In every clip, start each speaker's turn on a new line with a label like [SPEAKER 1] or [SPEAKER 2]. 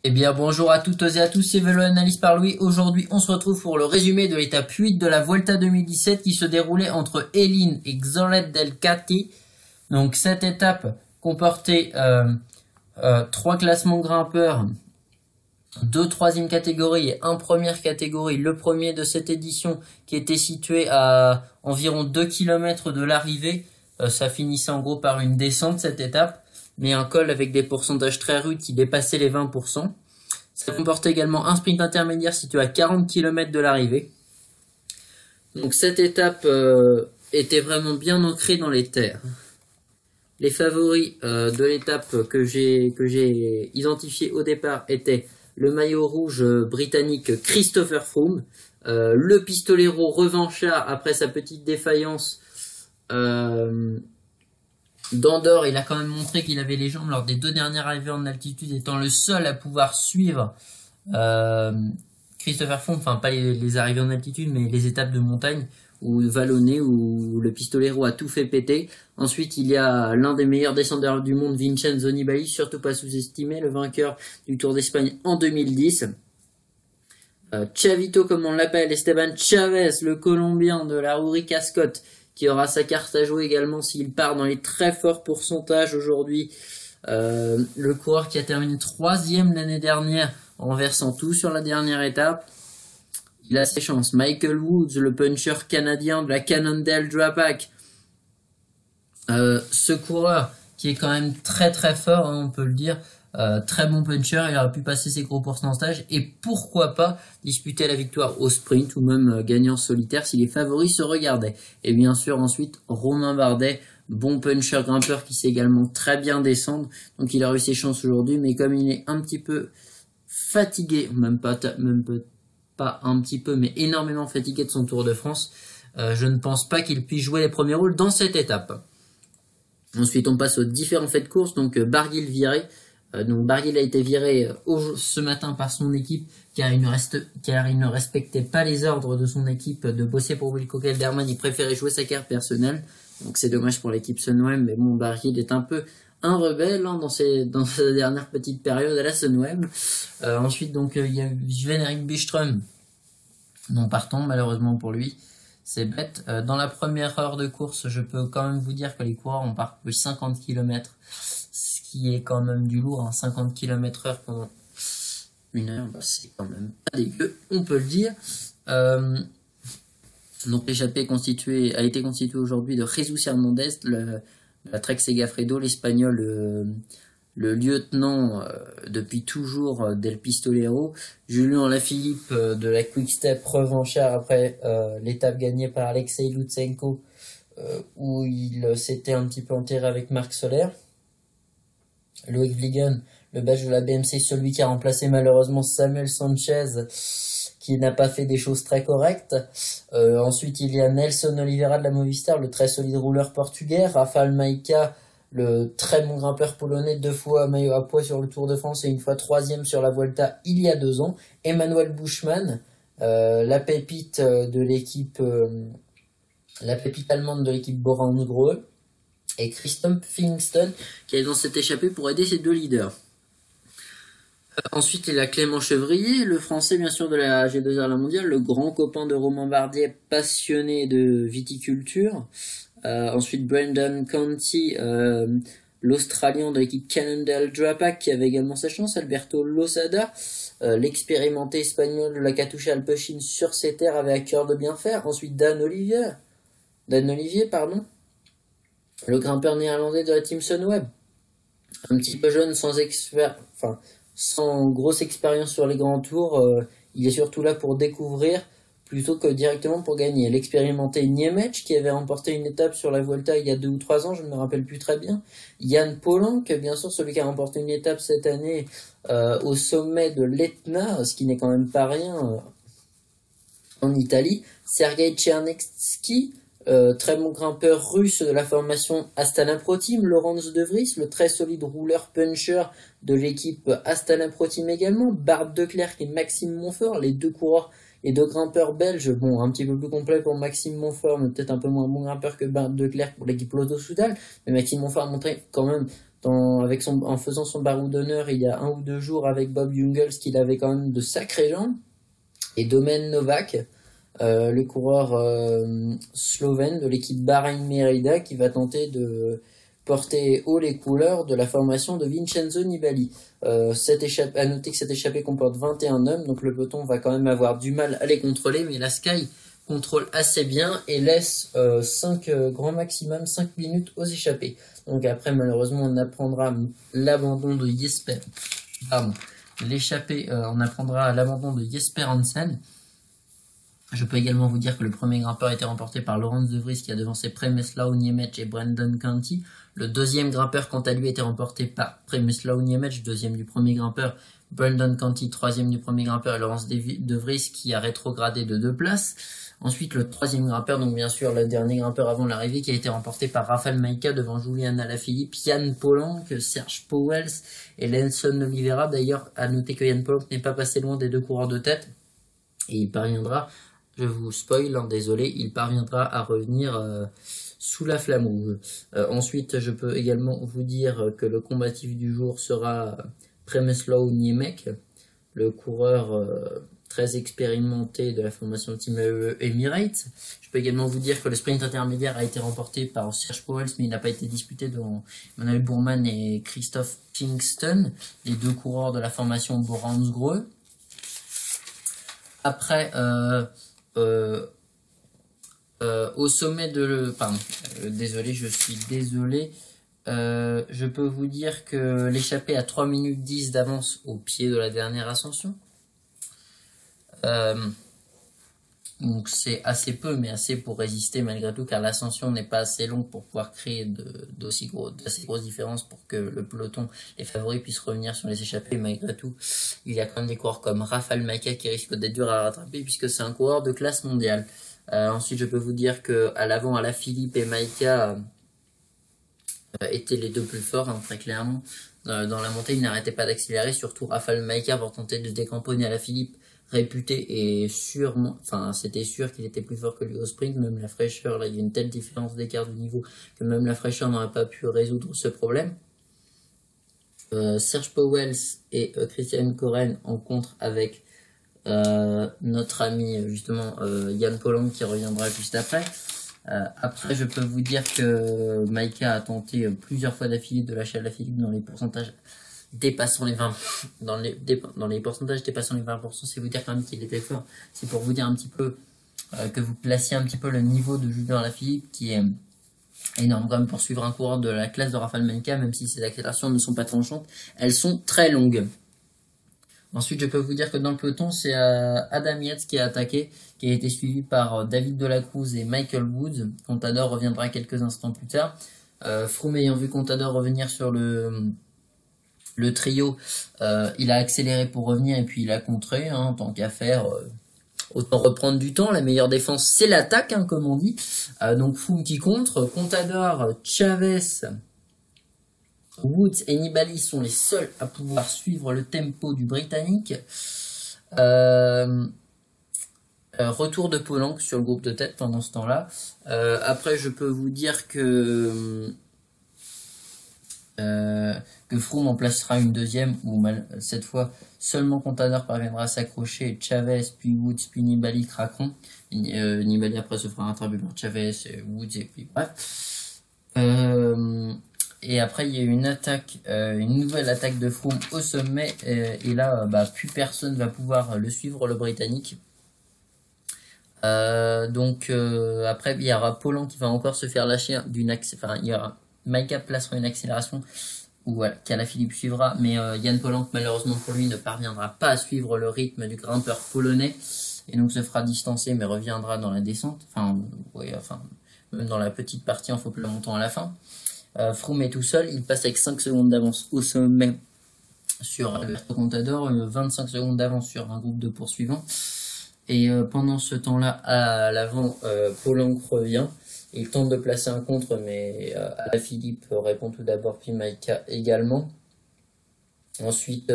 [SPEAKER 1] Eh bien, bonjour à toutes et à tous, c'est Vélo Analyse par Louis. Aujourd'hui, on se retrouve pour le résumé de l'étape 8 de la Vuelta 2017 qui se déroulait entre Elin et Xolet del Cati. Donc, cette étape comportait trois classements grimpeurs, deux troisième catégorie et un première catégorie. Le premier de cette édition qui était situé à environ 2 km de l'arrivée. Ça finissait en gros par une descente cette étape, mais un col avec des pourcentages très rudes qui dépassaient les 20%. Ça comportait également un sprint intermédiaire situé à 40 km de l'arrivée. Donc cette étape était vraiment bien ancrée dans les terres. Les favoris de l'étape que j'ai identifié au départ étaient le maillot rouge britannique Christopher Froome, le pistolero revanchard après sa petite défaillance d'Andorre. Il a quand même montré qu'il avait les jambes lors des deux dernières arrivées en altitude, étant le seul à pouvoir suivre Christopher Froome, enfin pas les arrivées en altitude, mais les étapes de montagne ou vallonnées où le pistolero a tout fait péter. Ensuite, il y a l'un des meilleurs descendeurs du monde, Vincenzo Nibali, surtout pas sous-estimé, le vainqueur du Tour d'Espagne en 2010. Chavito, comme on l'appelle, Esteban Chavez, le Colombien de la Uric Ascot, qui aura sa carte à jouer également s'il part dans les très forts pourcentages aujourd'hui. Le coureur qui a terminé 3e l'année dernière en versant tout sur la dernière étape. Il a ses chances. Michael Woods, le puncher canadien de la Cannondale Drapac. Ce coureur qui est quand même très très fort, hein, on peut le dire. Très bon puncher, il aurait pu passer ses gros pourcentages et pourquoi pas disputer la victoire au sprint ou même gagner en solitaire si les favoris se regardaient. Et bien sûr ensuite Romain Bardet, bon puncher grimpeur qui sait également très bien descendre, donc il a eu ses chances aujourd'hui, mais comme il est un petit peu fatigué, même pas un petit peu, mais énormément fatigué de son Tour de France, je ne pense pas qu'il puisse jouer les premiers rôles dans cette étape. Ensuite on passe aux différents faits de course, donc Barguil viré. Donc Barguil a été viré ce matin par son équipe car il ne respectait pas les ordres de son équipe de bosser pour Wilco Kelderman. Il préférait jouer sa carte personnelle, donc c'est dommage pour l'équipe Sunweb, mais bon, Barguil est un peu un rebelle hein, dans sa dernière petite période à la Sunweb. Ensuite donc il y a eu Sven-Erik Byström, non partant malheureusement pour lui. C'est bête. Dans la première heure de course, je peux quand même vous dire que les coureurs ont parcouru 50 km, ce qui est quand même du lourd, hein. 50 km/h pendant une heure, bah, c'est quand même pas dégueu, on peut le dire. Donc l'échappée a été constituée aujourd'hui de Jesus Hernandez, la Trek Segafredo, l'espagnol, le lieutenant depuis toujours del Pistolero, Julien Alaphilippe de la Quick Step revanchard après l'étape gagnée par Alexei Lutsenko où il s'était un petit peu enterré avec Marc Soler. Loïc Vliegen, le belge de la BMC, celui qui a remplacé malheureusement Samuel Sanchez qui n'a pas fait des choses très correctes. Ensuite il y a Nelson Oliveira de la Movistar, le très solide rouleur portugais, Rafael Maïka, le très bon grimpeur polonais, 2 fois maillot à poids sur le Tour de France et une fois 3e sur la Vuelta il y a 2 ans. Emmanuel Buchmann, la pépite de l'équipe, la pépite allemande de l'équipe Bora-Hansgrohe, et Christophe Fingston qui est dans cette échappée pour aider ses deux leaders. Ensuite, il y a Clément Chevrier, le français bien sûr de la G2R La Mondiale, le grand copain de Romain Bardet, passionné de viticulture. Ensuite, Brendan Conti, l'Australien de l'équipe Cannondale Drapac qui avait également sa chance. Alberto Losada, l'expérimenté espagnol de la Katusha Alpecin sur ses terres avait à cœur de bien faire. Ensuite, Dan Olivier, le grimpeur néerlandais de la Team Sunweb, un petit peu jeune, sans grosse expérience sur les grands tours, il est surtout là pour découvrir plutôt que directement pour gagner. L'expérimenté Niemec qui avait remporté une étape sur la Vuelta il y a 2 ou 3 ans, je ne me rappelle plus très bien. Jan Polanc, bien sûr celui qui a remporté une étape cette année au sommet de l'Etna, ce qui n'est quand même pas rien en Italie. Sergei Tchernevski, très bon grimpeur russe de la formation Astana Pro Team. Laurens De Vries, le très solide rouleur puncher de l'équipe Astana Pro Team également. Bart Declercq et Maxime Montfort, les deux coureurs et deux grimpeurs belges. Bon, un petit peu plus complet pour Maxime Montfort, mais peut-être un peu moins bon grimpeur que Bart Declercq pour l'équipe Lotto Soudal. Mais Maxime Montfort a montré quand même en faisant son barreau d'honneur il y a 1 ou 2 jours avec Bob Jungels, qu'il avait quand même de sacrés jambes, et Domen Novak, le coureur slovène de l'équipe Bahrain Merida, qui va tenter de porter haut les couleurs de la formation de Vincenzo Nibali. À noter que cette échappée comporte 21 hommes, donc le peloton va quand même avoir du mal à les contrôler, mais la Sky contrôle assez bien et laisse grand maximum 5 minutes aux échappées. Donc après, malheureusement, on apprendra l'abandon de Jesper. Pardon. L'échappée, on apprendra l'abandon de Jesper Hansen. Je peux également vous dire que le premier grimpeur a été remporté par Laurens de Vries, qui a devancé Przemysław Niemiec et Brendan Canty. Le deuxième grimpeur, quant à lui, a été remporté par Przemysław Niemiec, deuxième du premier grimpeur, Brendan Canty, troisième du premier grimpeur, et Laurens de Vries, qui a rétrogradé de 2 places. Ensuite, le troisième grimpeur, donc bien sûr le dernier grimpeur avant l'arrivée, qui a été remporté par Rafał Majka devant Julian Alaphilippe, Jan Polanc, Serge Pauwels et Nelson Oliveira. D'ailleurs, à noter que Jan Polanc n'est pas passé loin des 2 coureurs de tête, et il parviendra, je vous spoil, hein, désolé, il parviendra à revenir sous la flamme rouge. Ensuite, je peux également vous dire que le combatif du jour sera Przemysław Niemiec, le coureur très expérimenté de la formation Team Emirates. Je peux également vous dire que le sprint intermédiaire a été remporté par Serge Pauwels, mais il n'a pas été disputé devant Manuel Bourman et Christophe Kingston, les 2 coureurs de la formation Boransgreux. Après, au sommet de désolé, je peux vous dire que l'échappée a 3 minutes 10 d'avance au pied de la dernière ascension. Donc c'est assez peu, mais assez pour résister malgré tout, car l'ascension n'est pas assez longue pour pouvoir créer d'assez grosses différences pour que le peloton, les favoris, puissent revenir sur les échappées. Malgré tout, il y a quand même des coureurs comme Rafał Majka qui risquent d'être durs à rattraper, puisque c'est un coureur de classe mondiale. Ensuite, je peux vous dire que à l'avant, Alaphilippe et Majka étaient les 2 plus forts, hein, très clairement. Dans la montée, ils n'arrêtaient pas d'accélérer, surtout Rafał Majka pour tenter de décamponner Alaphilippe, réputé et c'était sûr qu'il était plus fort que lui au sprint. Même la fraîcheur, là, il y a une telle différence d'écart de niveau que même la fraîcheur n'aurait pas pu résoudre ce problème. Serge Pauwels et Christian Koren en contre avec notre ami justement Jan Polanc, qui reviendra juste après. Après, je peux vous dire que Majka a tenté plusieurs fois d'affilée de lâcher Alaphilippe dans les pourcentages dépassant les 20, dans les pourcentages dépassant les 20%, c'est vous dire quand même qu'il était fort. C'est pour vous dire un petit peu que vous placiez un petit peu le niveau de Julien Alaphilippe, qui est énorme quand même pour suivre un coureur de la classe de Rafał Majka, même si ses accélérations ne sont pas tranchantes, elles sont très longues. Ensuite, je peux vous dire que dans le peloton, c'est Adam Yates qui a attaqué, qui a été suivi par David Delacruz et Michael Woods. Contador reviendra quelques instants plus tard. Froome ayant vu Contador revenir sur le trio, il a accéléré pour revenir et puis il a contré, hein, tant qu'à faire, autant reprendre du temps. La meilleure défense, c'est l'attaque, hein, comme on dit. Donc Froome qui contre, Contador, Chavez, Woods et Nibali sont les seuls à pouvoir suivre le tempo du Britannique. Retour de Polanc sur le groupe de tête pendant ce temps-là. Après, je peux vous dire que Froome en placera une deuxième, où cette fois seulement Contador parviendra à s'accrocher, Chavez, puis Woods, puis Nibali craqueront. Nibali après se fera rattraper par Chavez, Woods, et puis bref. Et après il y a une nouvelle attaque de Froome au sommet, et là plus personne va pouvoir le suivre, le Britannique. Après il y aura Polanc qui va encore se faire lâcher Majka placera une accélération qu'Alaphilippe suivra, mais Jan Polanc, malheureusement pour lui, ne parviendra pas à suivre le rythme du grimpeur polonais, et donc se fera distancer, mais reviendra dans la descente, même dans la petite partie en faux plat montant à la fin. Froome est tout seul, il passe avec 5 secondes d'avance au sommet sur Alberto Contador, 25 secondes d'avance sur un groupe de poursuivants, et pendant ce temps-là, à l'avant, Polanc revient. Il tente de placer un contre, mais Alaphilippe répond tout d'abord, puis Majka également. Ensuite,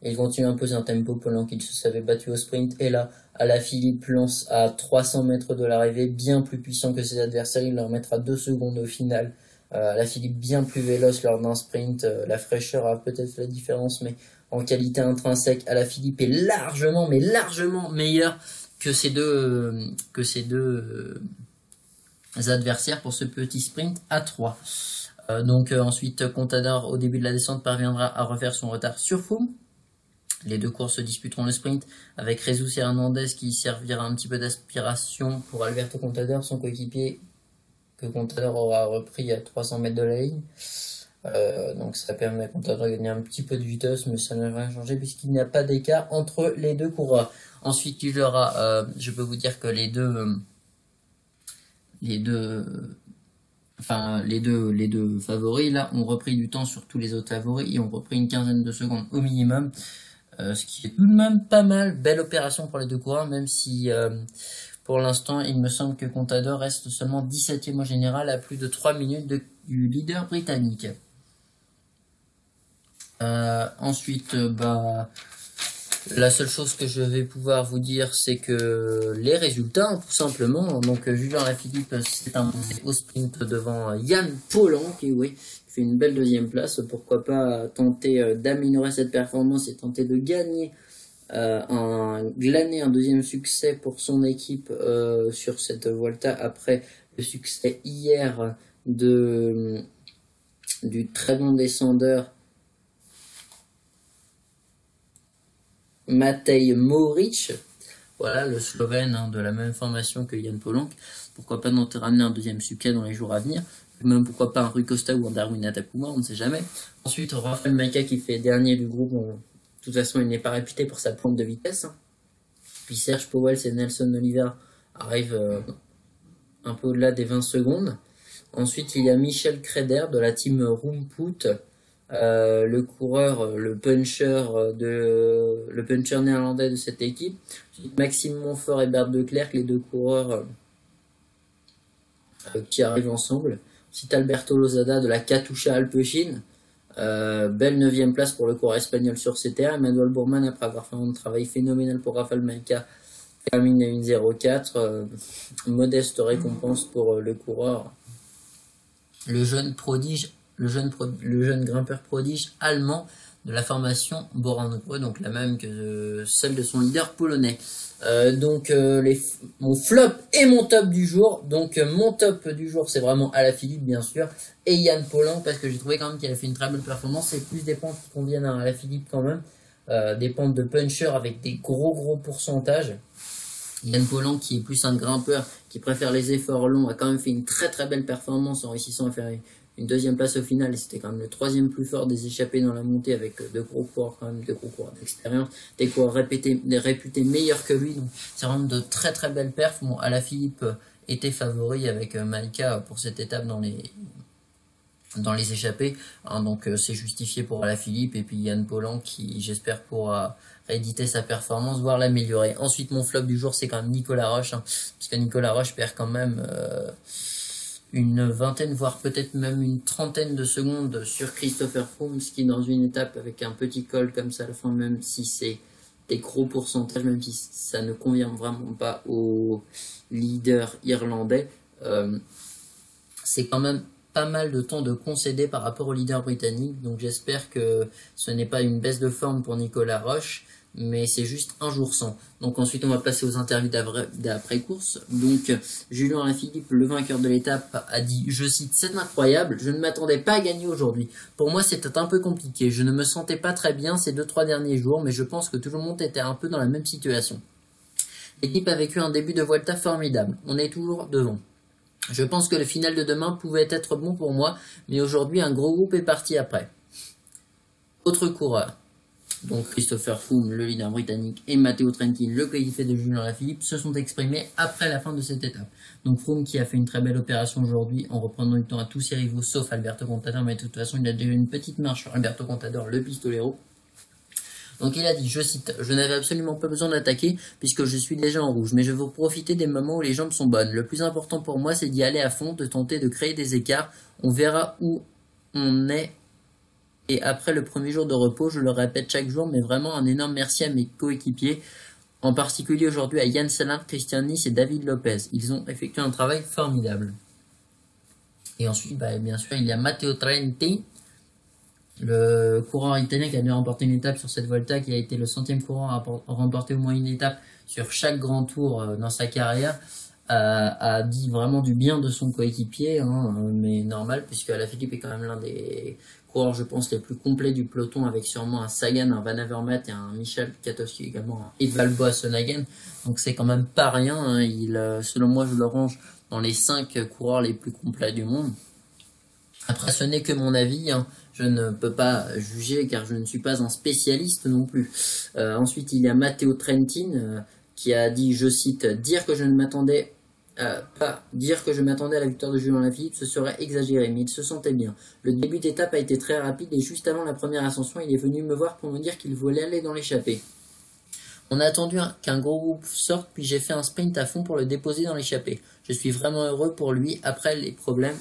[SPEAKER 1] il continue à imposer un tempo, Polanc qu'il se savait battu au sprint. Et là, Alaphilippe lance à 300 mètres de l'arrivée, bien plus puissant que ses adversaires. Il leur mettra 2 secondes au final Alaphilippe bien plus véloce lors d'un sprint. La fraîcheur a peut-être fait la différence, mais en qualité intrinsèque, Alaphilippe est largement, mais largement meilleur que ces deux adversaires pour ce petit sprint à 3. Ensuite, Contador, au début de la descente, parviendra à refaire son retard sur Froome. Les deux courses se disputeront le sprint avec Jesus et Hernandez qui servira un petit peu d'aspiration pour Alberto Contador, son coéquipier, que Contador aura repris à 300 mètres de la ligne. Donc ça permet à Contador de gagner un petit peu de vitesse, mais ça n'a rien changé puisqu'il n'y a pas d'écart entre les deux coureurs. Ensuite, je peux vous dire que les deux favoris là ont repris du temps sur tous les autres favoris et ont repris une quinzaine de secondes au minimum, ce qui est tout de même pas mal. Belle opération pour les deux coureurs, même si pour l'instant il me semble que Contador reste seulement 17e au général à plus de 3 minutes du leader britannique. Ensuite, la seule chose que je vais pouvoir vous dire, c'est que les résultats, tout simplement. Donc, Julien Alaphilippe s'est imposé au sprint devant Yann Pollan, qui fait une belle deuxième place. Pourquoi pas tenter d'améliorer cette performance et tenter de gagner, glaner un deuxième succès pour son équipe sur cette Vuelta après le succès hier du très bon descendeur Matej Moric, voilà, le Slovène de la même formation que Yann Pollan. Pourquoi pas ramener un deuxième succès dans les jours à venir, même pourquoi pas un Rui Costa ou un Darwin Atakuma, on ne sait jamais. Ensuite, Rafael Majka qui fait dernier du groupe, de toute façon il n'est pas réputé pour sa pointe de vitesse. Puis Serge Powell et Nelson Oliveira arrivent un peu au-delà des 20 secondes. Ensuite, il y a Michel Creder de la team Roomput, le coureur, le puncher néerlandais de cette équipe. Maxime Montfort et Bert de Klerk, les deux coureurs qui arrivent ensemble. Ensuite, Alberto Losada de la Katusha Alpecin. Belle 9e place pour le coureur espagnol sur ces terres. Emmanuel Bourman, après avoir fait un travail phénoménal pour Rafael Majka, termine à 1,04. Modeste récompense pour le coureur. Le jeune grimpeur prodige allemand de la formation Bora-Hansgrohe, donc la même que celle de son leader polonais. Mon flop et mon top du jour. Donc mon top du jour, c'est vraiment Alaphilippe bien sûr, et Yann Pollan, parce que j'ai trouvé quand même qu'il a fait une très bonne performance. C'est plus des pentes qui conviennent à Alaphilippe quand même, des pentes de puncher avec des gros pourcentages. Yann Pollan, qui est plus un grimpeur, qui préfère les efforts longs, a quand même fait une très belle performance en réussissant à faire une deuxième place au final, et c'était quand même le 3e plus fort des échappés dans la montée, avec deux gros coureurs d'expérience, des coureurs réputés meilleurs que lui. Donc c'est vraiment de très belles perfs. Bon, Alaphilippe était favori avec Majka pour cette étape dans les échappées, donc c'est justifié pour Alaphilippe, et puis Yann Pollan qui, j'espère, pourra rééditer sa performance, voire l'améliorer. Ensuite, mon flop du jour, c'est quand même Nicolas Roche, puisque Nicolas Roche perd quand même une vingtaine, voire peut-être même une trentaine de secondes sur Christopher Froome, ce qui, dans une étape avec un petit col comme ça à la fin, même si c'est des gros pourcentages, même si ça ne convient vraiment pas au leader irlandais, c'est quand même pas mal de temps de concéder par rapport au leader britannique. Donc j'espère que ce n'est pas une baisse de forme pour Nicolas Roche, mais c'est juste un jour sans. Donc ensuite on va passer aux interviews d'après-course. Donc Julien Alaphilippe, le vainqueur de l'étape, a dit, je cite, c'est incroyable, je ne m'attendais pas à gagner aujourd'hui. Pour moi c'était un peu compliqué, je ne me sentais pas très bien ces 2-3 derniers jours, mais je pense que tout le monde était un peu dans la même situation. L'équipe a vécu un début de Vuelta formidable, on est toujours devant. Je pense que le final de demain pouvait être bon pour moi, mais aujourd'hui un gros groupe est parti après. Autre coureur, donc Christopher Froome, le leader britannique, et Matteo Trentin, le coéquipier de Julien Alaphilippe, se sont exprimés après la fin de cette étape. Donc Froome qui a fait une très belle opération aujourd'hui en reprenant du temps à tous ses rivaux, sauf Alberto Contador, mais de toute façon il a déjà une petite marche sur Alberto Contador, le pistolero. Donc il a dit, je cite, « Je n'avais absolument pas besoin d'attaquer puisque je suis déjà en rouge, mais je veux profiter des moments où les jambes sont bonnes. Le plus important pour moi, c'est d'y aller à fond, de tenter de créer des écarts. On verra où on est. Et après le premier jour de repos, je le répète chaque jour, mais vraiment un énorme merci à mes coéquipiers, en particulier aujourd'hui à Yann Salin, Christian Nice et David Lopez. Ils ont effectué un travail formidable. » Et ensuite, bah, bien sûr, il y a Matteo Trenti, le coureur italien qui a déjà remporté une étape sur cette Volta, qui a été le 100e coureur à remporter au moins une étape sur chaque grand tour dans sa carrière, a dit vraiment du bien de son coéquipier, hein, mais normal, puisque Alaphilippe est quand même l'un des coureurs, je pense, les plus complets du peloton, avec sûrement un Sagan, un Van Avermaet et un Michel Katowski également, un Edvald Boasson-Hagen. Donc c'est quand même pas rien, hein. Selon moi, je le range dans les 5 coureurs les plus complets du monde. Après, ce n'est que mon avis, hein. Je ne peux pas juger car je ne suis pas un spécialiste non plus. Ensuite, il y a Matteo Trentin qui a dit, je cite, dire que je m'attendais à la victoire de Julien Alaphilippe, ce serait exagéré, mais il se sentait bien. Le début d'étape a été très rapide et juste avant la première ascension, il est venu me voir pour me dire qu'il voulait aller dans l'échappée. On a attendu qu'un gros groupe sorte, puis j'ai fait un sprint à fond pour le déposer dans l'échappée. Je suis vraiment heureux pour lui après les problèmes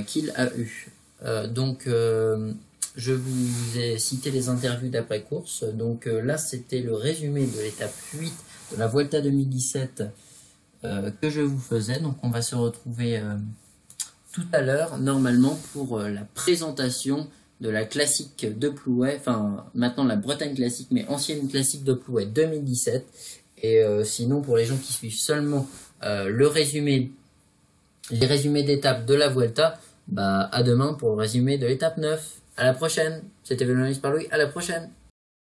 [SPEAKER 1] qu'il a eu. Je vous ai cité les interviews d'après-course. Donc là, c'était le résumé de l'étape 8 de la Vuelta 2017 que je vous faisais. Donc on va se retrouver tout à l'heure, normalement, pour la présentation de la classique de Plouay, enfin maintenant la Bretagne classique, mais ancienne classique de Plouay 2017. Et sinon, pour les gens qui suivent seulement les résumés d'étapes de la Vuelta, bah à demain pour le résumé de l'étape 9. À la prochaine. C'était Vélonalis par Louis, à la prochaine.